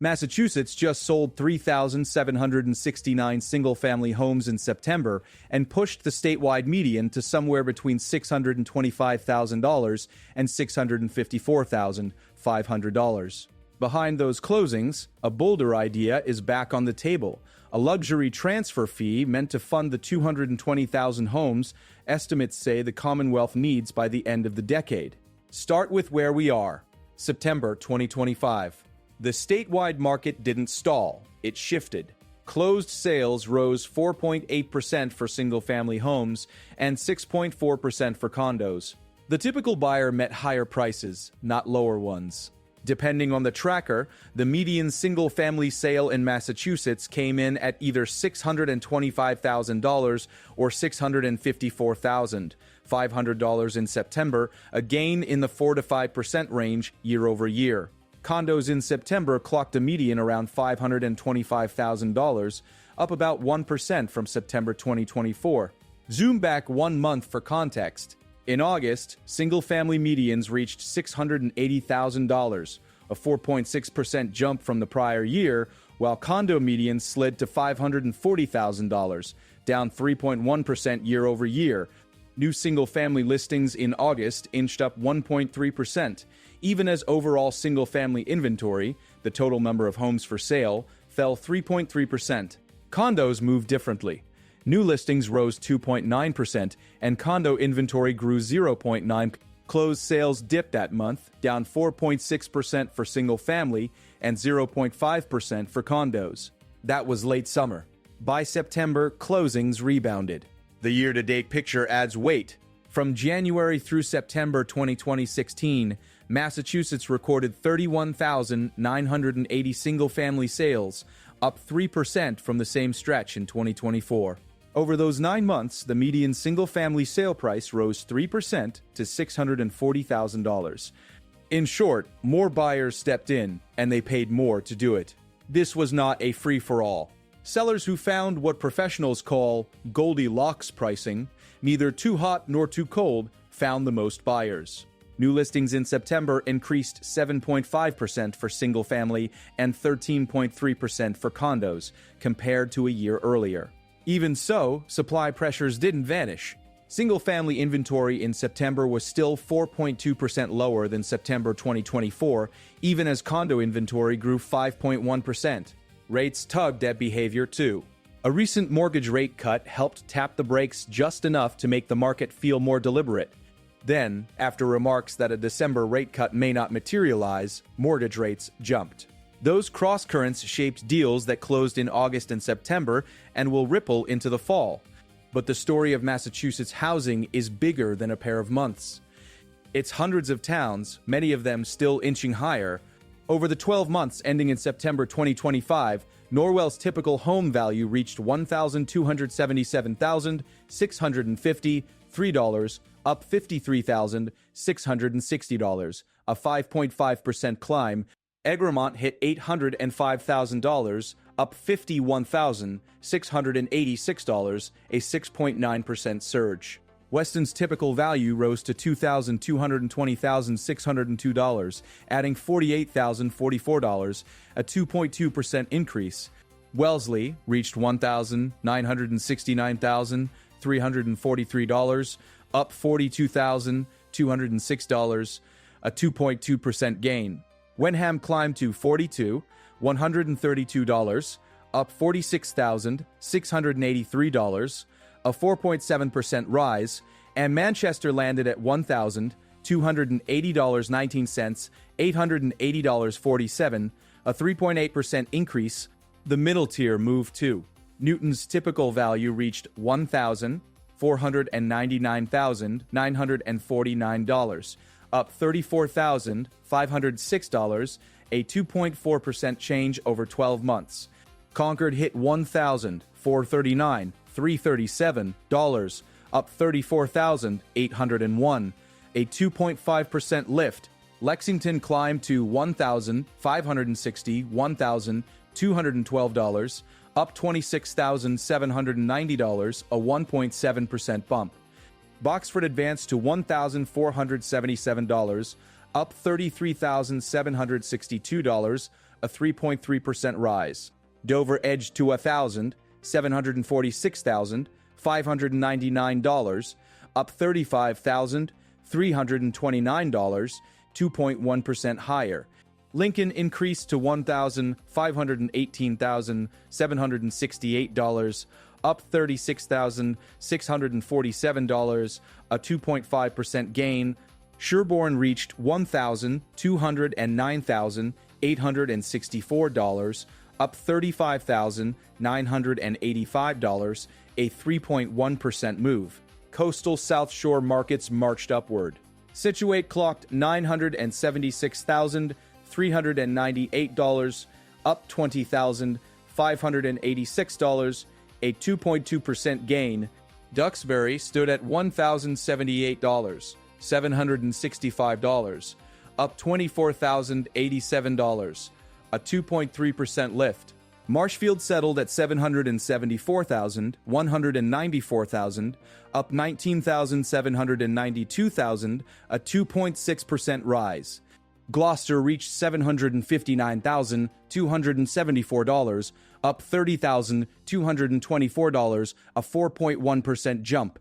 Massachusetts just sold 3,769 single-family homes in September and pushed the statewide median to somewhere between $625,000 and $654,500. Behind those closings, a bolder idea is back on the table: a luxury transfer fee meant to fund the 220,000 homes estimates say the Commonwealth needs by the end of the decade. Start with where we are. September 2025. The statewide market didn't stall, it shifted. Closed sales rose 4.8% for single-family homes and 6.4% for condos. The typical buyer met higher prices, not lower ones. Depending on the tracker, the median single-family sale in Massachusetts came in at either $625,000 or $654,500 in September, a gain in the 4 to 5% range year over year. Condos in September clocked a median around $525,000, up about 1% from September 2024. Zoom back 1 month for context. In August, single-family medians reached $680,000, a 4.6% jump from the prior year, while condo medians slid to $540,000, down 3.1% year over year. New single-family listings in August inched up 1.3%, even as overall single-family inventory, the total number of homes for sale, fell 3.3%. Condos moved differently. New listings rose 2.9%, and condo inventory grew 0.9%. Closed sales dipped that month, down 4.6% for single-family and 0.5% for condos. That was late summer. By September, closings rebounded. The year-to-date picture adds weight. From January through September 2016, Massachusetts recorded 31,980 single-family sales, up 3% from the same stretch in 2024. Over those 9 months, the median single-family sale price rose 3% to $640,000. In short, more buyers stepped in, and they paid more to do it. This was not a free-for-all. Sellers who found what professionals call Goldilocks pricing, neither too hot nor too cold, found the most buyers. New listings in September increased 7.5% for single-family and 13.3% for condos, compared to a year earlier. Even so, supply pressures didn't vanish. Single-family inventory in September was still 4.2% lower than September 2024, even as condo inventory grew 5.1%. Rates tugged at behavior too. A recent mortgage rate cut helped tap the brakes just enough to make the market feel more deliberate. Then, after remarks that a December rate cut may not materialize, mortgage rates jumped. Those cross-currents shaped deals that closed in August and September and will ripple into the fall. But the story of Massachusetts housing is bigger than a pair of months. It's hundreds of towns, many of them still inching higher. Over the 12 months ending in September 2025, Norwell's typical home value reached $1,277,653, up $53,660, a 5.5% climb. Egremont hit $805,000, up $51,686, a 6.9% surge. Weston's typical value rose to $2,220,602, adding $48,044, a 2.2% increase. Wellesley reached $1,969,343, up $42,206, a 2.2% gain. Wenham climbed to $42,132, up $46,683, a 4.7% rise, and Manchester landed at $1,280.19, $880.47, a 3.8% increase. The middle tier moved too. Newton's typical value reached $1,499,949, up $34,506, a 2.4% change over 12 months. Concord hit $1,439,337, up $34,801, a 2.5% lift. Lexington climbed to $1,561,212, up $26,790, a 1.7% bump. Boxford advanced to $1,477, up $33,762, a 3.3% rise. Dover edged to $746,599, up $35,329, 2.1% higher. Lincoln increased to $1,518,768, up $36,647, a 2.5% gain. Sherborne reached $1,209,864, up $35,985, a 3.1% move. Coastal South Shore markets marched upward. Situate clocked $976,398, up $20,586, a 2.2% gain. Duxbury stood at $1,078, $765, up $24,087, a 2.3% lift. Marshfield settled at $774,194, up $19,792, a 2.6% rise. Gloucester reached $759,274, up $30,224, a 4.1% jump.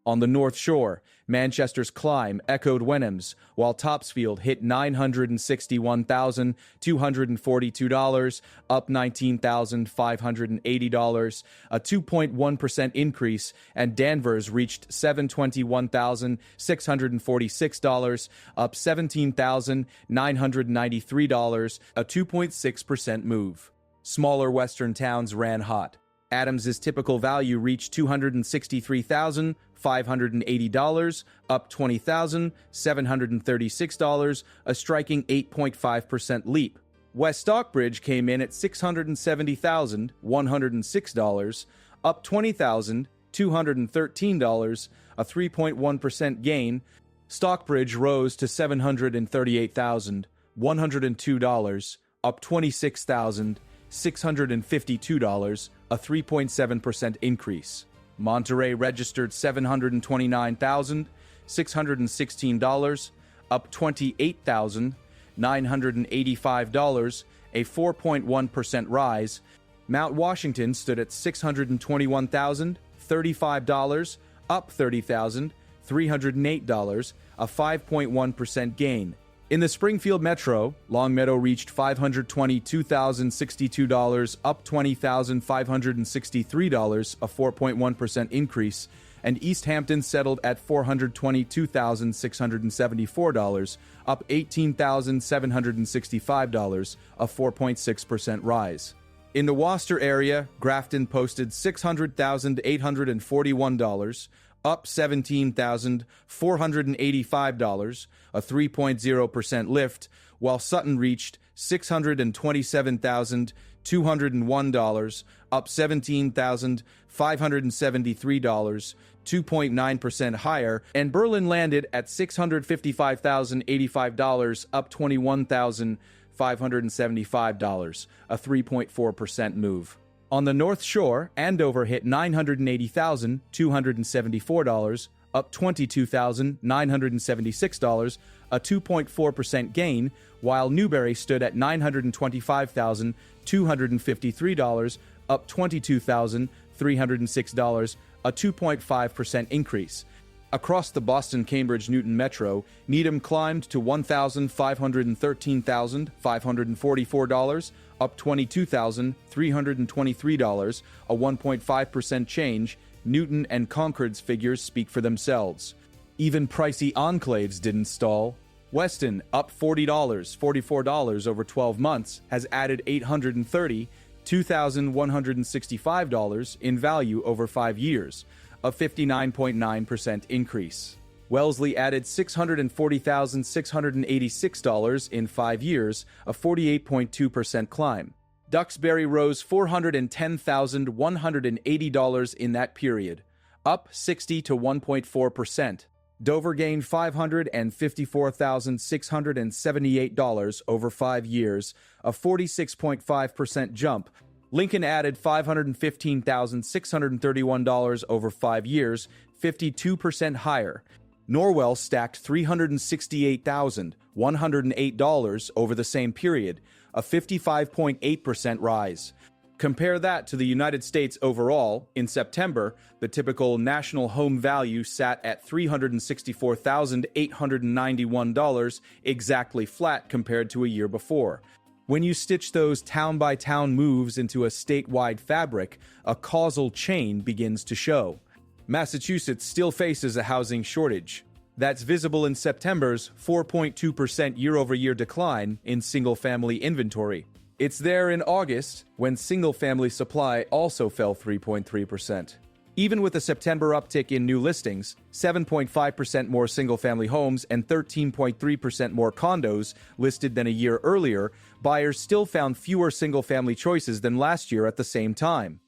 On the North Shore, Manchester's climb echoed Wenham's, while Topsfield hit $961,242, up $19,580, a 2.1% increase, and Danvers reached $721,646, up $17,993, a 2.6% move. Smaller western towns ran hot. Adams's typical value reached $263,580, up $20,736, a striking 8.5% leap. West Stockbridge came in at $670,106, up $20,213, a 3.1% gain. Stockbridge rose to $738,102, up $26,652, a 3.7% increase. Monterey registered $729,616, up $28,985, a 4.1% rise. Mount Washington stood at $621,035, up $30,308, a 5.1% gain. In the Springfield Metro, Longmeadow reached $522,062, up $20,563, a 4.1% increase, and East Hampton settled at $422,674, up $18,765, a 4.6% rise. In the Worcester area, Grafton posted $600,841, up $17,485, a 3.0% lift, while Sutton reached $627,201, up $17,573, 2.9% higher, and Berlin landed at $655,085, up $21,575, a 3.4% move. On the North Shore, Andover hit $980,274, up $22,976, a 2.4% gain, while Newbury stood at $925,253, up $22,306, a 2.5% increase. Across the Boston-Cambridge-Newton Metro, Needham climbed to $1,513,544, up $22,323, a 1.5% change. Newton and Concord's figures speak for themselves. Even pricey enclaves didn't stall. Weston, up $44 over 12 months, has added $2,165 in value over 5 years, a 59.9% increase. Wellesley added $640,686 in 5 years, a 48.2% climb. Duxbury rose $410,180 in that period, up 60 to 1.4%. Dover gained $554,678 over 5 years, a 46.5% jump. Lincoln added $515,631 over 5 years, 52% higher. Norwell stacked $368,108 over the same period, a 55.8% rise. Compare that to the United States overall. In September, the typical national home value sat at $364,891, exactly flat compared to a year before. When you stitch those town-by-town moves into a statewide fabric, a causal chain begins to show. Massachusetts still faces a housing shortage. That's visible in September's 4.2% year-over-year decline in single-family inventory. It's there in August, when single-family supply also fell 3.3%. Even with a September uptick in new listings, 7.5% more single-family homes and 13.3% more condos listed than a year earlier, buyers still found fewer single-family choices than last year at the same time.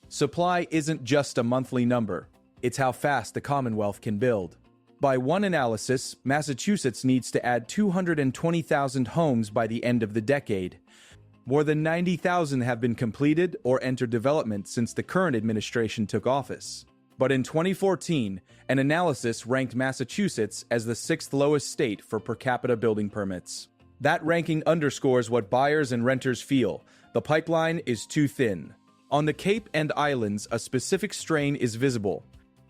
Supply isn't just a monthly number. It's how fast the Commonwealth can build. By one analysis, Massachusetts needs to add 220,000 homes by the end of the decade. More than 90,000 have been completed or entered development since the current administration took office. But in 2014, an analysis ranked Massachusetts as the sixth lowest state for per capita building permits. That ranking underscores what buyers and renters feel. The pipeline is too thin. On the Cape and Islands, a specific strain is visible.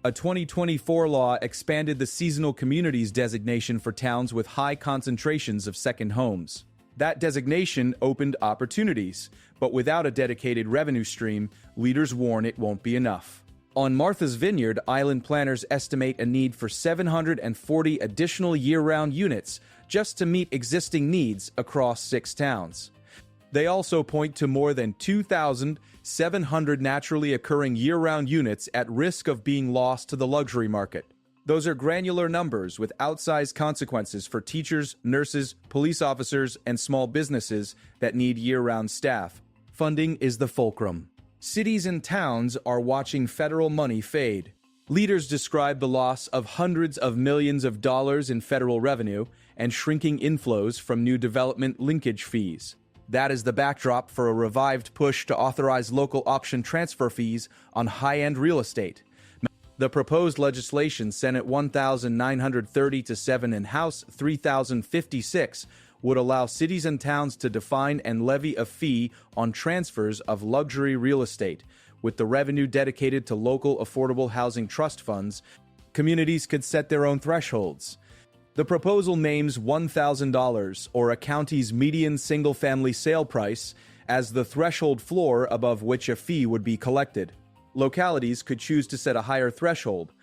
A 2024 law expanded the seasonal communities designation for towns with high concentrations of second homes. That designation opened opportunities, but without a dedicated revenue stream, leaders warn it won't be enough. On Martha's Vineyard, island planners estimate a need for 740 additional year-round units just to meet existing needs across 6 towns. They also point to more than 2,700 naturally occurring year-round units at risk of being lost to the luxury market. Those are granular numbers with outsized consequences for teachers, nurses, police officers, and small businesses that need year-round staff. Funding is the fulcrum. Cities and towns are watching federal money fade. Leaders describe the loss of hundreds of millions of dollars in federal revenue and shrinking inflows from new development linkage fees. That is the backdrop for a revived push to authorize local auction transfer fees on high-end real estate. The proposed legislation, Senate 1930-7 and House 3056, would allow cities and towns to define and levy a fee on transfers of luxury real estate. With the revenue dedicated to local affordable housing trust funds, communities could set their own thresholds. The proposal names $1,000, or a county's median single-family sale price, as the threshold floor above which a fee would be collected. Localities could choose to set a higher threshold.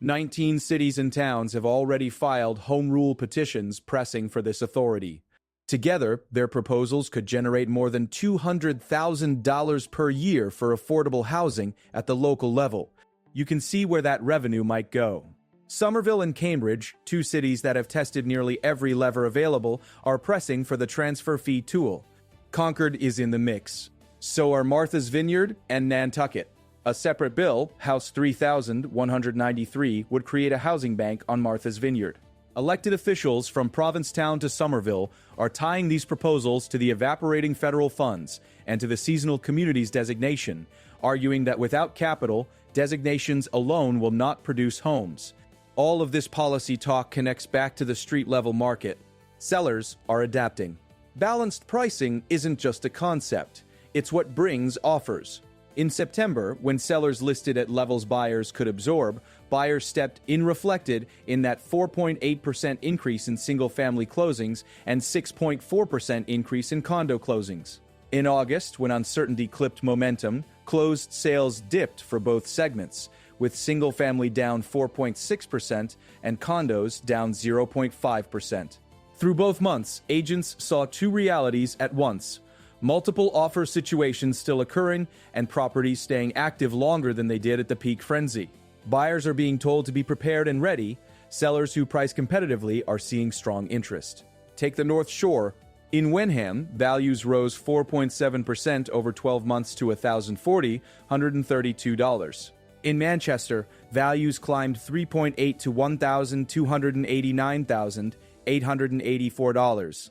19 cities and towns have already filed home rule petitions pressing for this authority. Together, their proposals could generate more than $200,000 per year for affordable housing at the local level. You can see where that revenue might go. Somerville and Cambridge, 2 cities that have tested nearly every lever available, are pressing for the transfer fee tool. Concord is in the mix. So are Martha's Vineyard and Nantucket. A separate bill, House 3193, would create a housing bank on Martha's Vineyard. Elected officials from Provincetown to Somerville are tying these proposals to the evaporating federal funds and to the seasonal communities designation, arguing that without capital, designations alone will not produce homes. All of this policy talk connects back to the street-level market. Sellers are adapting. Balanced pricing isn't just a concept. It's what brings offers. In September, when sellers listed at levels buyers could absorb, buyers stepped in reflected in that 4.8% increase in single-family closings and 6.4% increase in condo closings. In August, when uncertainty clipped momentum, closed sales dipped for both segments, with single-family down 4.6% and condos down 0.5%. Through both months, agents saw 2 realities at once: multiple offer situations still occurring, and properties staying active longer than they did at the peak frenzy. Buyers are being told to be prepared and ready. Sellers who price competitively are seeing strong interest. Take the North Shore. In Wenham, values rose 4.7% over 12 months to $1,032. In Manchester, values climbed 3.8% to $1,289,884.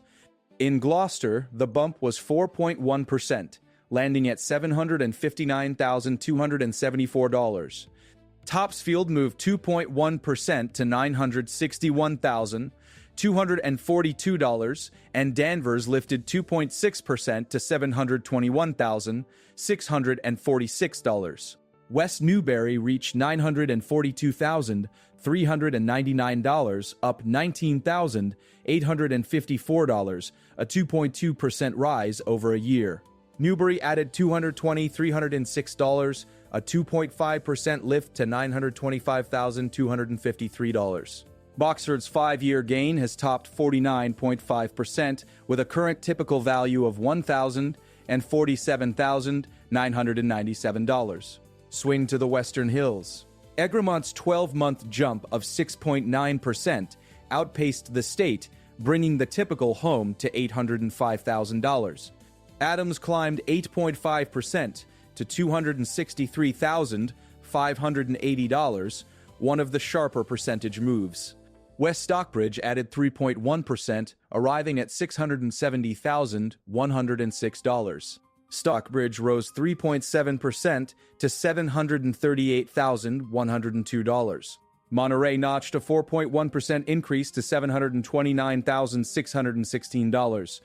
In Gloucester, the bump was 4.1%, landing at $759,274. Topsfield moved 2.1% to $961,000. $242, and Danvers lifted 2.6% to $721,646. West Newbury reached $942,399, up $19,854, a 2.2% rise over a year. Newbury added $220,306, a 2.5% lift to $925,253. Boxford's 5-year gain has topped 49.5%, with a current typical value of $1,047,997. Swing to the Western Hills. Egremont's 12-month jump of 6.9% outpaced the state, bringing the typical home to $805,000. Adams climbed 8.5% to $263,580, one of the sharper percentage moves. West Stockbridge added 3.1%, arriving at $670,106. Stockbridge rose 3.7% to $738,102. Monterey notched a 4.1% increase to $729,616.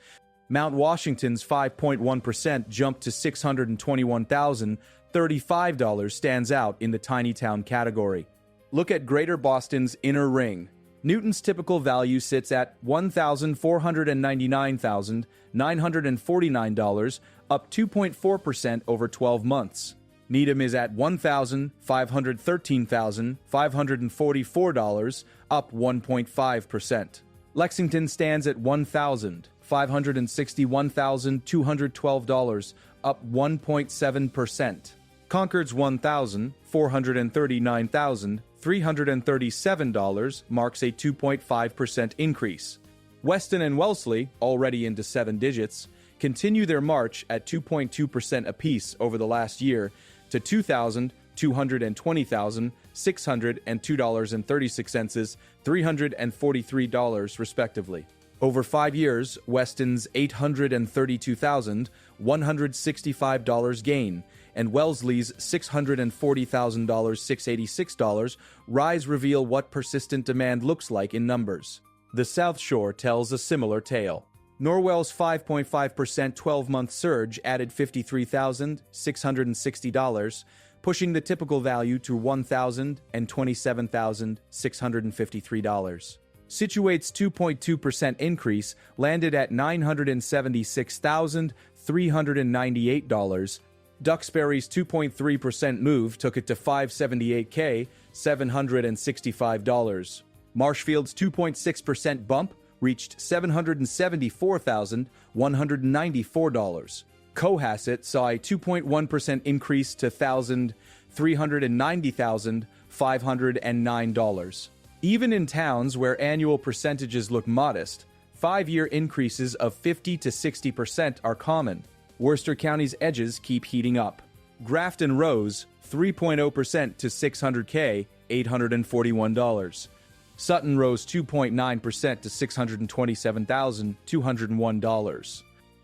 Mount Washington's 5.1% jump to $621,035 stands out in the tiny town category. Look at Greater Boston's Inner Ring. Newton's typical value sits at $1,499,949, up 2.4% over 12 months. Needham is at $1,513,544, up 1.5%. Lexington stands at $1,561,212, up 1.7%. Concord's $1,439,337 marks a 2.5% increase. Weston and Wellesley, already into 7 digits, continue their march at 2.2% apiece over the last year to $2,220,602.36, $343 respectively. Over 5 years, Weston's $832,165 gain and Wellesley's $640,686 rise reveal what persistent demand looks like in numbers. The South Shore tells a similar tale. Norwell's 5.5% 12-month surge added $53,660, pushing the typical value to $1,027,653. Situate's 2.2% increase landed at $976,398. Duxbury's 2.3% move took it to $578,765. Marshfield's 2.6% bump reached $774,194. Cohasset saw a 2.1% increase to $390,509. Even in towns where annual percentages look modest, 5-year increases of 50 to 60% are common. Worcester County's edges keep heating up. Grafton rose 3.0% to $600K, $841. Sutton rose 2.9% to $627,201.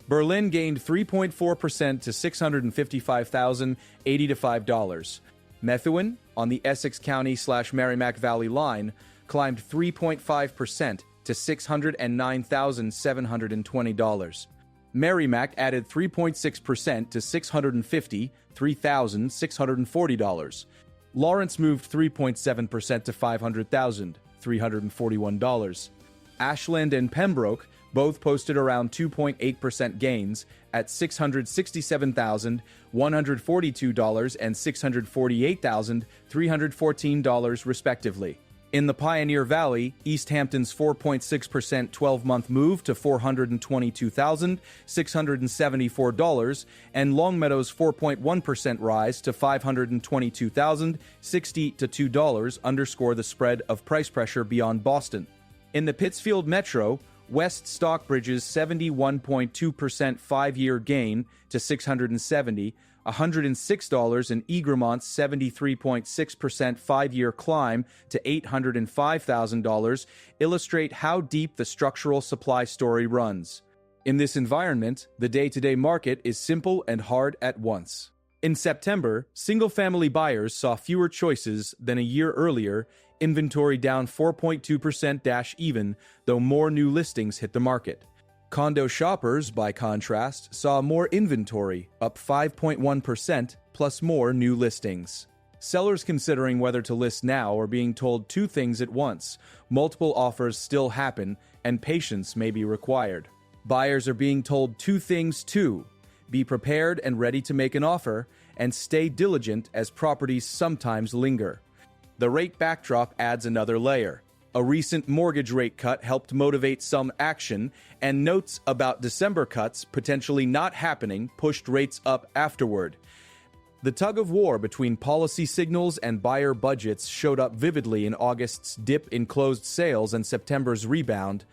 Berlin gained 3.4% to $655,085. Methuen, on the Essex County/Merrimack Valley line, climbed 3.5% to $609,720. Merrimack added 3.6% to $653,640. Lawrence moved 3.7% to $500,341. Ashland and Pembroke both posted around 2.8% gains at $667,142 and $648,314 respectively. In the Pioneer Valley, East Hampton's 4.6% 12-month move to $422,674 and Longmeadow's 4.1% rise to $522,060 to $2 underscore the spread of price pressure beyond Boston. In the Pittsfield Metro, West Stockbridge's 71.2% 5-year gain to $670, $106, and Egremont's 73.6% 5-year climb to $805,000 illustrate how deep the structural supply story runs. In this environment, the day-to-day market is simple and hard at once. In September, single-family buyers saw fewer choices than a year earlier Inventory down 4.2% even, though more new listings hit the market. Condo shoppers, by contrast, saw more inventory, up 5.1%, plus more new listings. Sellers considering whether to list now are being told two things at once. Multiple offers still happen, and patience may be required. Buyers are being told two things too. Be prepared and ready to make an offer, and stay diligent as properties sometimes linger. The rate backdrop adds another layer. A recent mortgage rate cut helped motivate some action, and notes about December cuts potentially not happening pushed rates up afterward. The tug of war between policy signals and buyer budgets showed up vividly in August's dip in closed sales and September's rebound.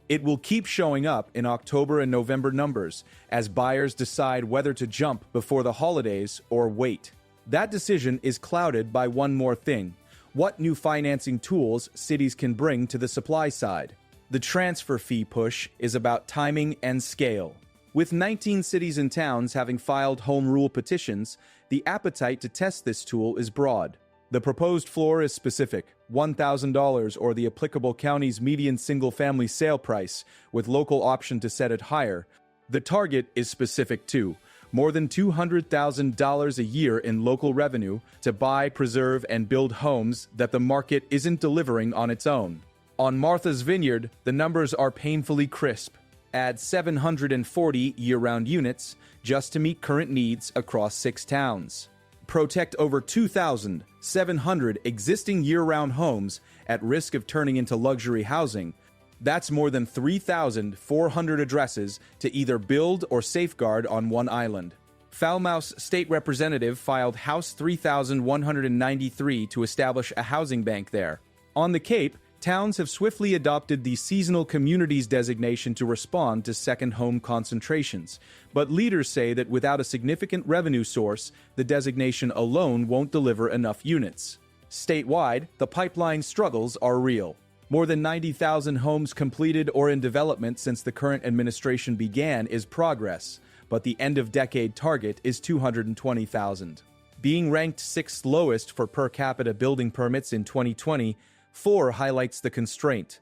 It will keep showing up in October and November numbers as buyers decide whether to jump before the holidays or wait. That decision is clouded by one more thing: what new financing tools cities can bring to the supply side. The transfer fee push is about timing and scale. With 19 cities and towns having filed home rule petitions, the appetite to test this tool is broad. The proposed floor is specific: $1,000 or the applicable county's median single-family sale price, with local option to set it higher. The target is specific too: more than $200,000 a year in local revenue to buy, preserve, and build homes that the market isn't delivering on its own. On Martha's Vineyard, the numbers are painfully crisp. Add 740 year-round units just to meet current needs across 6 towns. Protect over 2,700 existing year-round homes at risk of turning into luxury housing. That's more than 3,400 addresses to either build or safeguard on one island. Falmouth's state representative filed House 3193 to establish a housing bank there. On the Cape, towns have swiftly adopted the seasonal communities designation to respond to second home concentrations. But leaders say that without a significant revenue source, the designation alone won't deliver enough units. Statewide, the pipeline struggles are real. More than 90,000 homes completed or in development since the current administration began is progress, but the end-of-decade target is 220,000. Being ranked 6th lowest for per capita building permits in 2020, 4 highlights the constraint.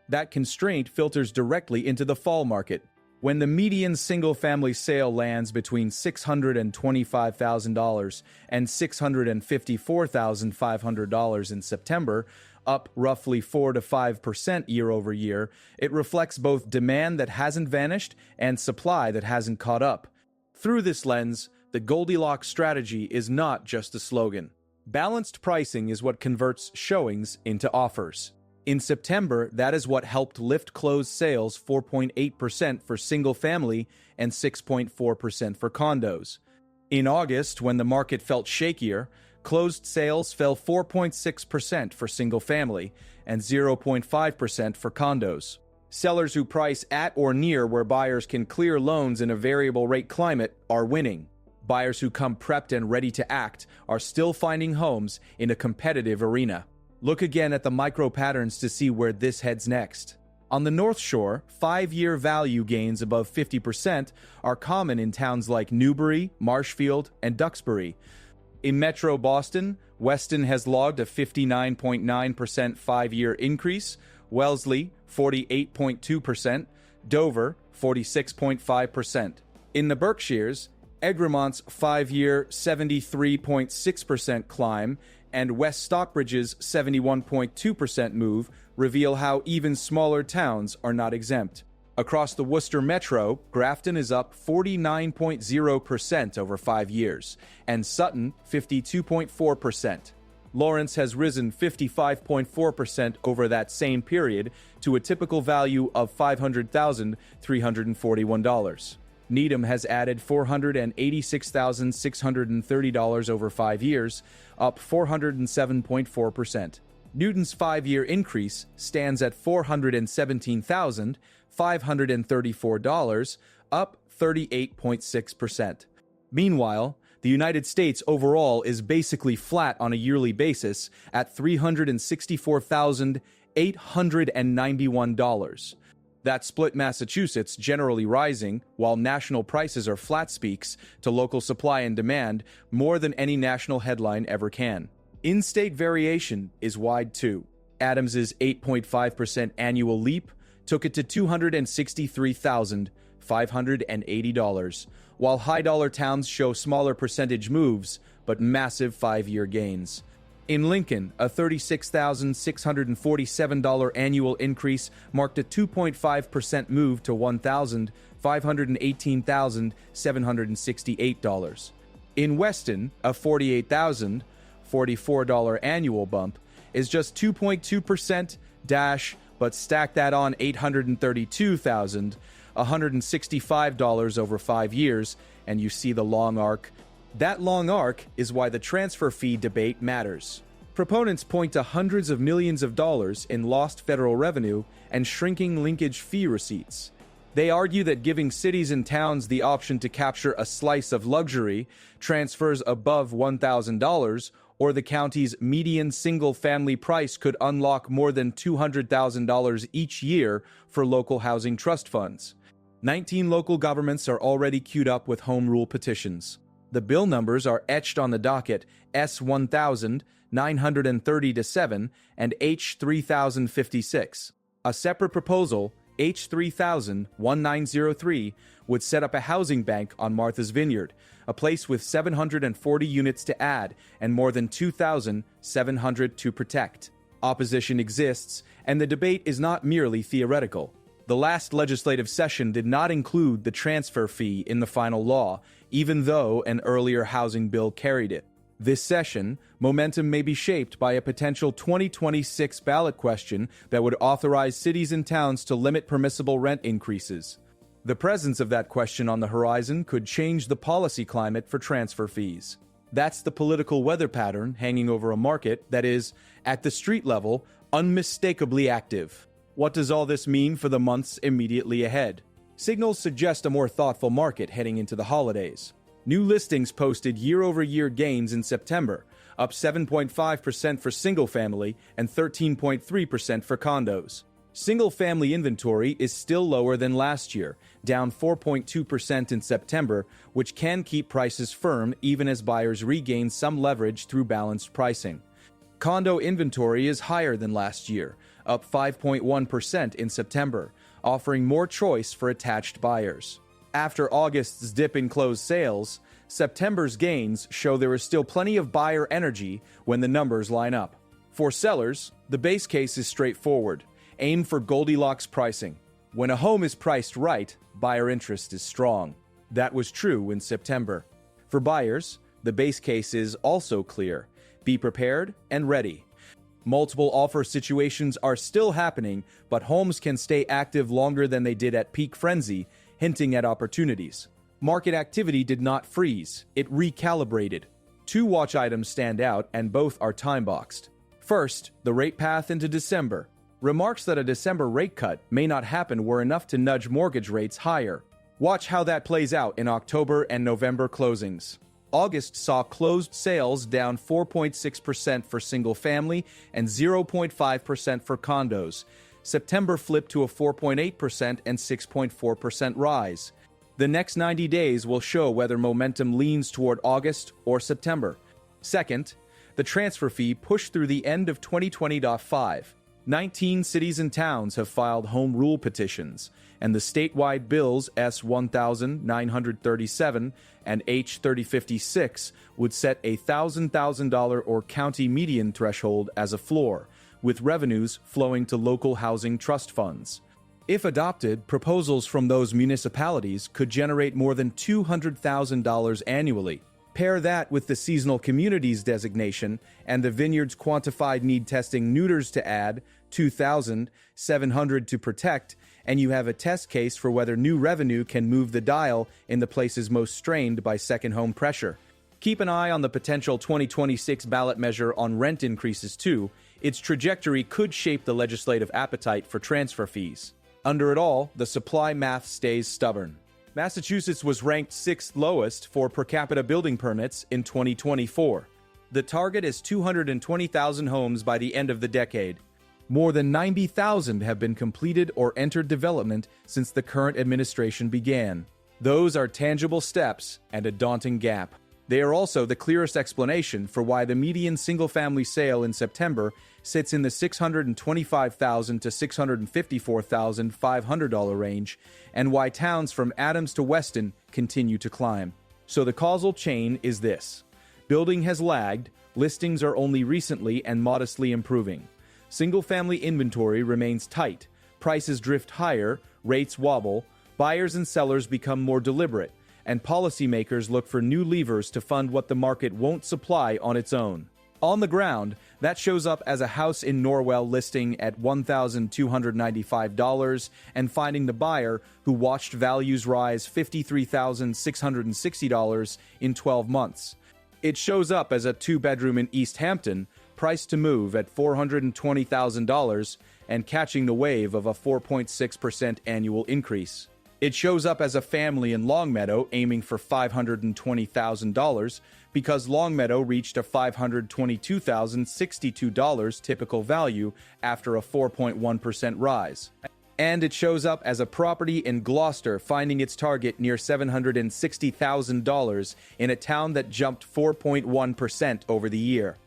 That constraint filters directly into the fall market. When the median single-family sale lands between $625,000 and $654,500 in September, up roughly 4 to 5% year-over-year, it reflects both demand that hasn't vanished and supply that hasn't caught up. Through this lens, the Goldilocks strategy is not just a slogan. Balanced pricing is what converts showings into offers. In September, that is what helped lift closed sales 4.8% for single-family and 6.4% for condos. In August, when the market felt shakier, closed sales fell 4.6% for single-family and 0.5% for condos. Sellers who price at or near where buyers can clear loans in a variable rate climate are winning. Buyers who come prepped and ready to act are still finding homes in a competitive arena. Look again at the micro patterns to see where this heads next. On the North Shore, 5-year value gains above 50% are common in towns like Newbury, Marshfield, and Duxbury. In Metro Boston, Weston has logged a 59.9% 5-year increase, Wellesley 48.2%, Dover 46.5%. In the Berkshires, Egremont's 5-year 73.6% climb and West Stockbridge's 71.2% move reveal how even smaller towns are not exempt. Across the Worcester Metro, Grafton is up 49.0% over 5 years, and Sutton 52.4%. Lawrence has risen 55.4% over that same period to a typical value of $500,341. Needham has added $486,630 over 5 years, up 407.4%. Newton's 5-year increase stands at $417,534, up 38.6%. Meanwhile, the United States overall is basically flat on a yearly basis at $364,891. That split Massachusetts generally rising, while national prices are flat speaks to local supply and demand more than any national headline ever can. In-state variation is wide too. Adams's 8.5% annual leap took it to $263,580, while high-dollar towns show smaller percentage moves but massive 5-year gains. In Lincoln, a $36,647 annual increase marked a 2.5% move to $1,518,768. In Weston, a $48,044 annual bump is just 2.2% but stack that on $832,165 over 5 years, and you see the long arc. That long arc is why the transfer fee debate matters. Proponents point to hundreds of millions of dollars in lost federal revenue and shrinking linkage fee receipts. They argue that giving cities and towns the option to capture a slice of luxury, transfers above $1,000, or the county's median single-family price could unlock more than $200,000 each year for local housing trust funds. 19 local governments are already queued up with home rule petitions. The bill numbers are etched on the docket: S1000, 930-7, and H3056. A separate proposal, H3000, 1903, would set up a housing bank on Martha's Vineyard, a place with 740 units to add and more than 2,700 to protect. Opposition exists, and the debate is not merely theoretical. The last legislative session did not include the transfer fee in the final law, even though an earlier housing bill carried it. This session, momentum may be shaped by a potential 2026 ballot question that would authorize cities and towns to limit permissible rent increases. The presence of that question on the horizon could change the policy climate for transfer fees. That's the political weather pattern hanging over a market that is, at the street level, unmistakably active. What does all this mean for the months immediately ahead? Signals suggest a more thoughtful market heading into the holidays. New listings posted year-over-year gains in September, up 7.5% for single-family and 13.3% for condos. Single-family inventory is still lower than last year, down 4.2% in September, which can keep prices firm even as buyers regain some leverage through balanced pricing. Condo inventory is higher than last year, up 5.1% in September, offering more choice for attached buyers. After August's dip in closed sales, September's gains show there is still plenty of buyer energy when the numbers line up. For sellers, the base case is straightforward. Aim for Goldilocks pricing. When a home is priced right, buyer interest is strong. That was true in September. For buyers, the base case is also clear. Be prepared and ready. Multiple offer situations are still happening, but homes can stay active longer than they did at peak frenzy, hinting at opportunities. Market activity did not freeze, it recalibrated. 2 watch items stand out, and both are time-boxed. First, the rate path into December. Remarks that a December rate cut may not happen were enough to nudge mortgage rates higher. Watch how that plays out in October and November closings. August saw closed sales down 4.6% for single-family and 0.5% for condos. September flipped to a 4.8% and 6.4% rise. The next 90 days will show whether momentum leans toward August or September. Second, the transfer fee pushed through the end of 2020.5. 19 cities and towns have filed home rule petitions, and the statewide bills S1000-937 and H3056 would set a $1,000 or county median threshold as a floor, with revenues flowing to local housing trust funds. If adopted, proposals from those municipalities could generate more than $200,000 annually. Pair that with the seasonal communities designation and the vineyard's quantified need testing neuters to add, 2,700 to protect, and you have a test case for whether new revenue can move the dial in the places most strained by second home pressure. Keep an eye on the potential 2026 ballot measure on rent increases too. Its trajectory could shape the legislative appetite for transfer fees. Under it all, the supply math stays stubborn. Massachusetts was ranked 6th lowest for per capita building permits in 2024. The target is 220,000 homes by the end of the decade. More than 90,000 have been completed or entered development since the current administration began. Those are tangible steps and a daunting gap. They are also the clearest explanation for why the median single-family sale in September sits in the $625,000 to $654,500 range, and why towns from Adams to Weston continue to climb. So the causal chain is this. Building has lagged, listings are only recently and modestly improving. Single-family inventory remains tight, prices drift higher, rates wobble, buyers and sellers become more deliberate, and policymakers look for new levers to fund what the market won't supply on its own. On the ground, that shows up as a house in Norwell listing at $1,295 and finding the buyer who watched values rise $53,660 in 12 months. It shows up as a two-bedroom in East Hampton, priced to move at $420,000 and catching the wave of a 4.6% annual increase. It shows up as a family in Longmeadow aiming for $520,000 because Longmeadow reached a $522,062 typical value after a 4.1% rise. And it shows up as a property in Gloucester finding its target near $760,000 in a town that jumped 4.1% over the year.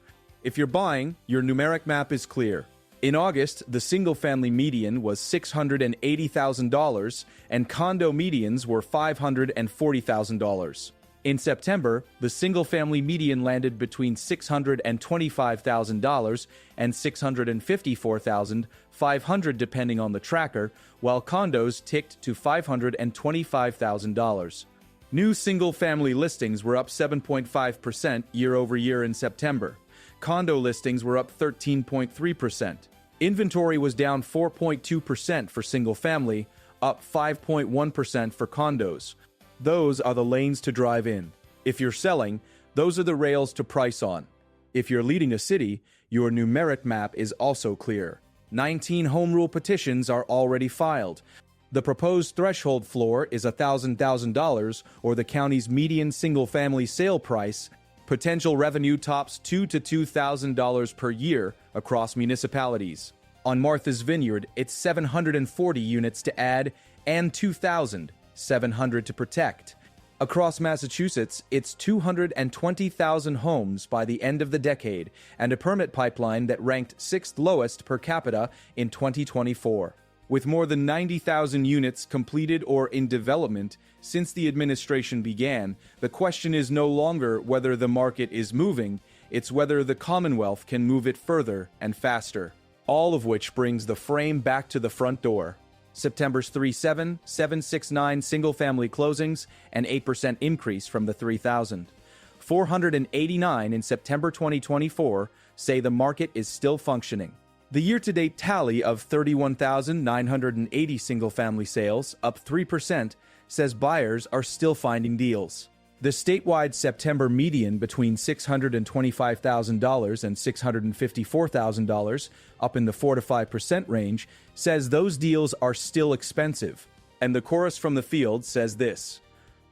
If you're buying, your numeric map is clear. In August, the single-family median was $680,000 and condo medians were $540,000. In September, the single-family median landed between $625,000 and $654,500 depending on the tracker, while condos ticked to $525,000. New single-family listings were up 7.5% year-over-year in September. Condo listings were up 13.3%. Inventory was down 4.2% for single-family, up 5.1% for condos. Those are the lanes to drive in. If you're selling, those are the rails to price on. If you're leading a city, your numeric map is also clear. 19 home rule petitions are already filed. The proposed threshold floor is $1,000 or the county's median single-family sale price. Potential revenue tops $2,000 to $2,000 per year across municipalities. On Martha's Vineyard, it's 740 units to add and 2,700 to protect. Across Massachusetts, it's 220,000 homes by the end of the decade and a permit pipeline that ranked 6th lowest per capita in 2024. With more than 90,000 units completed or in development since the administration began, the question is no longer whether the market is moving, it's whether the Commonwealth can move it further and faster. All of which brings the frame back to the front door. September's 3.7, 769 single-family closings, an 8% increase from the 3,000. 489 in September 2024 say the market is still functioning. The year-to-date tally of 31,980 single-family sales, up 3%, says buyers are still finding deals. The statewide September median between $625,000 and $654,000, up in the 4 to 5% range, says those deals are still expensive. And the chorus from the field says this: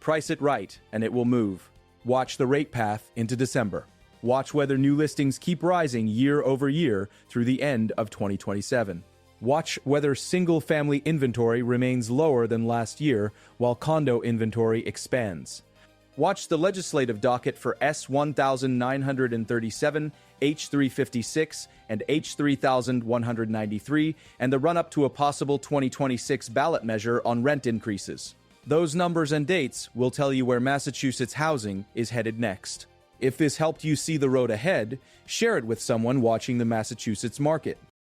price it right and it will move. Watch the rate path into December. Watch whether new listings keep rising year over year through the end of 2027. Watch whether single-family inventory remains lower than last year while condo inventory expands. Watch the legislative docket for S1937, H356, and H3193, and the run-up to a possible 2026 ballot measure on rent increases. Those numbers and dates will tell you where Massachusetts housing is headed next. If this helped you see the road ahead, share it with someone watching the Massachusetts market.